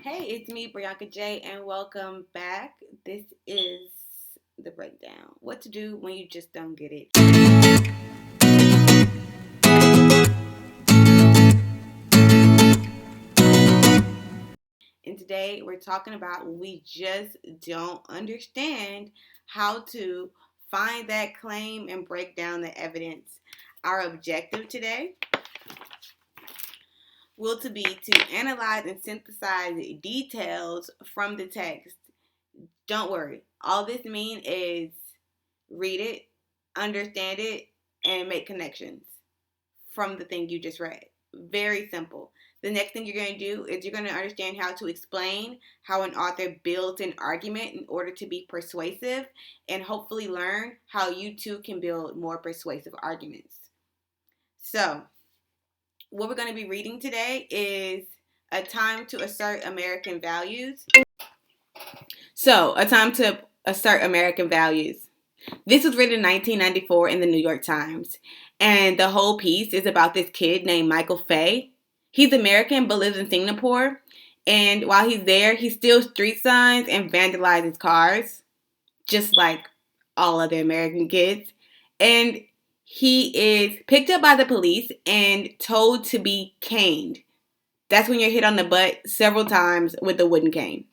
Hey, it's me, Brianca Jay, and welcome back. This is the breakdown. What to do when you just don't get it. And today we're talking about we just don't understand how to find that claim and break down the evidence. Our objective today will be to analyze and synthesize details from the text. Don't worry. All this means is read it, understand it, and make connections from the thing you just read. Very simple. The next thing you're going to do is you're going to understand how to explain how an author builds an argument in order to be persuasive, and hopefully learn how you too can build more persuasive arguments. So, what we're going to be reading today is A Time to Assert American Values. A Time to Assert American Values. This was written in 1994 in the New York Times. And the whole piece is about this kid named Michael Fay. He's American but lives in Singapore. And while he's there, he steals street signs and vandalizes cars, just like all other American kids. And he is picked up by the police and told to be caned. That's when you're hit on the butt several times with a wooden cane.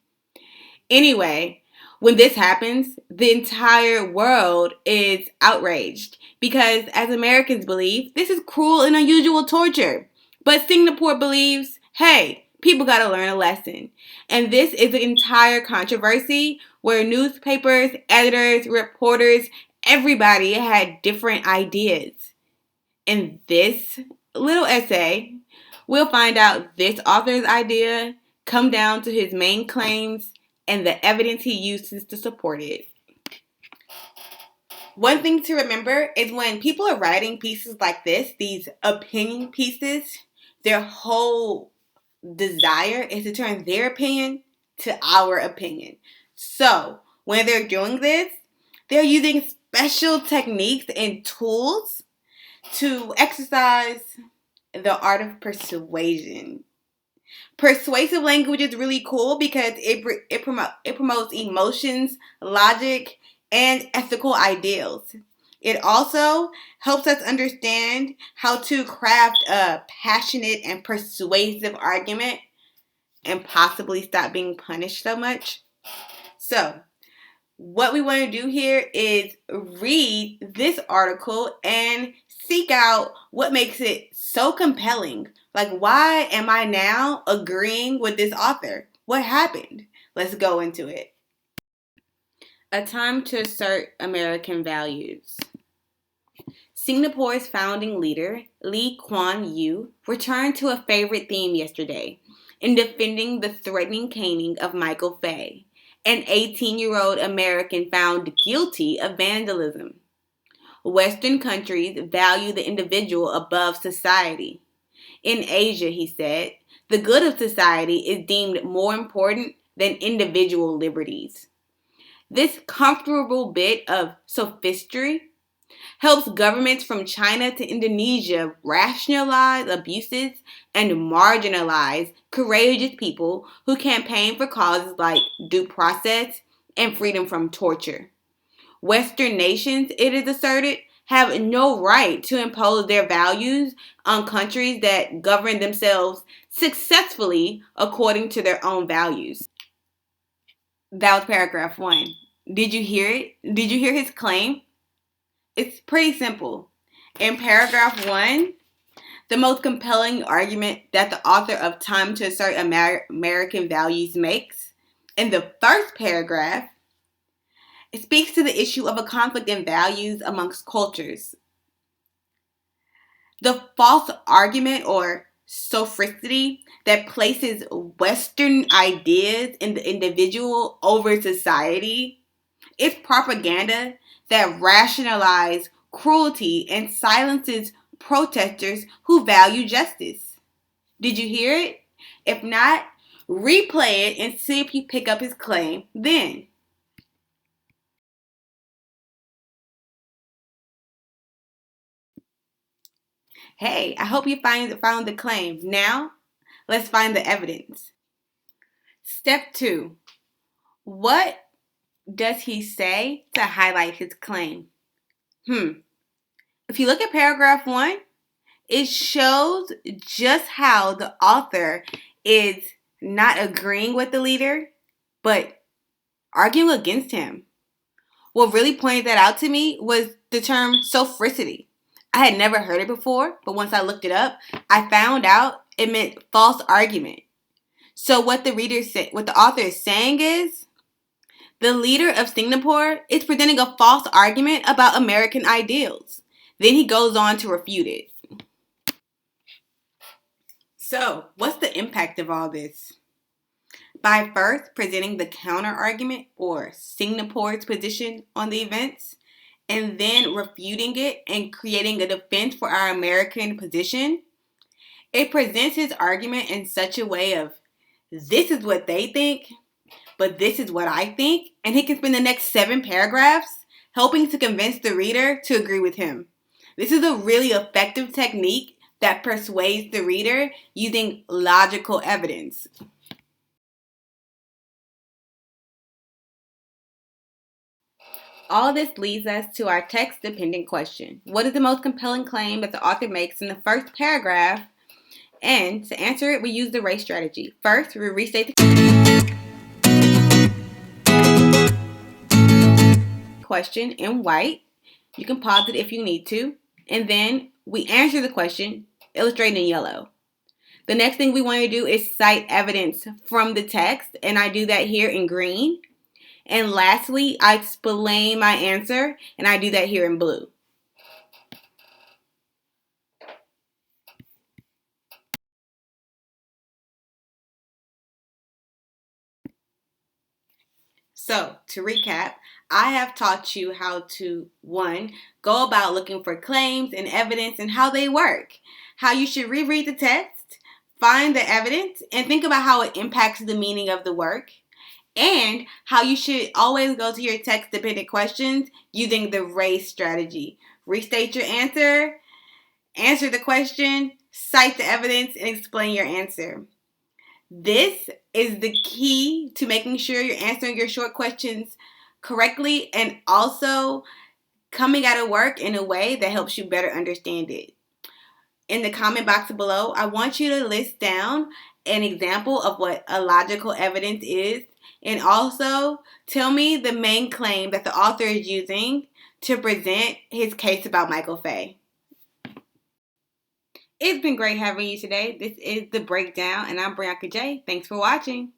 Anyway, when this happens, the entire world is outraged because, as Americans believe, this is cruel and unusual torture. But Singapore believes, hey, people gotta learn a lesson. And this is an entire controversy where newspapers, editors, reporters, everybody had different ideas. In this little essay, we'll find out this author's idea, come down to his main claims, and the evidence he uses to support it. One thing to remember is when people are writing pieces like this, these opinion pieces, their whole desire is to turn their opinion to our opinion. So, when they're doing this, they're using special techniques and tools to exercise the art of persuasion. Persuasive language is really cool because it promotes emotions, logic, and ethical ideals. It also helps us understand how to craft a passionate and persuasive argument and possibly stop being punished so much. So, what we want to do here is read this article and seek out what makes it so compelling. Like, why am I now agreeing with this author? What happened? Let's go into it. A Time to Assert American Values. Singapore's founding leader, Lee Kuan Yew, returned to a favorite theme yesterday in defending the threatening caning of Michael Fay, an 18-year-old American found guilty of vandalism. Western countries value the individual above society. In Asia, he said, the good of society is deemed more important than individual liberties. This comfortable bit of sophistry helps governments from China to Indonesia rationalize abuses and marginalize courageous people who campaign for causes like due process and freedom from torture. Western nations, it is asserted, have no right to impose their values on countries that govern themselves successfully according to their own values. That was paragraph 1. Did you hear it? Did you hear his claim? It's pretty simple. In paragraph 1, the most compelling argument that the author of Time to Assert American Values makes, in the first paragraph, it speaks to the issue of a conflict in values amongst cultures. The false argument or sophistry that places Western ideas in the individual over society is propaganda that rationalizes cruelty and silences protesters who value justice. Did you hear it? If not, replay it and see if you pick up his claim then. Hey, I hope you found the claim. Now, let's find the evidence. Step 2. What does he say to highlight his claim? If you look at paragraph 1, it shows just how the author is not agreeing with the leader, but arguing against him. What really pointed that out to me was the term sophricity. I had never heard it before, but once I looked it up, I found out it meant false argument. So what the author is saying is, the leader of Singapore is presenting a false argument about American ideals. Then he goes on to refute it. So, what's the impact of all this? By first presenting the counter argument or Singapore's position on the events, and then refuting it and creating a defense for our American position, it presents his argument in such a way of, this is what they think, but this is what I think, and he can spend the next 7 paragraphs helping to convince the reader to agree with him. This is a really effective technique that persuades the reader using logical evidence. All this leads us to our text-dependent question. What is the most compelling claim that the author makes in the first paragraph? And to answer it, we use the race strategy. First, we restate the question in white. You can pause it if you need to. And then we answer the question, illustrated in yellow. The next thing we want to do is cite evidence from the text, and I do that here in green. And lastly, I explain my answer, and I do that here in blue. So, to recap, I have taught you how to, 1, go about looking for claims and evidence and how they work, how you should reread the text, find the evidence, and think about how it impacts the meaning of the work, and how you should always go to your text-dependent questions using the race strategy. Restate your answer, answer the question, cite the evidence, and explain your answer. This is the key to making sure you're answering your short questions correctly and also coming at a work in a way that helps you better understand it. In the comment box below, I want you to list down an example of what a logical evidence is, and also tell me the main claim that the author is using to present his case about Michael Fay. It's been great having you today. This is The Breakdown, and I'm Brianca Jay. Thanks for watching.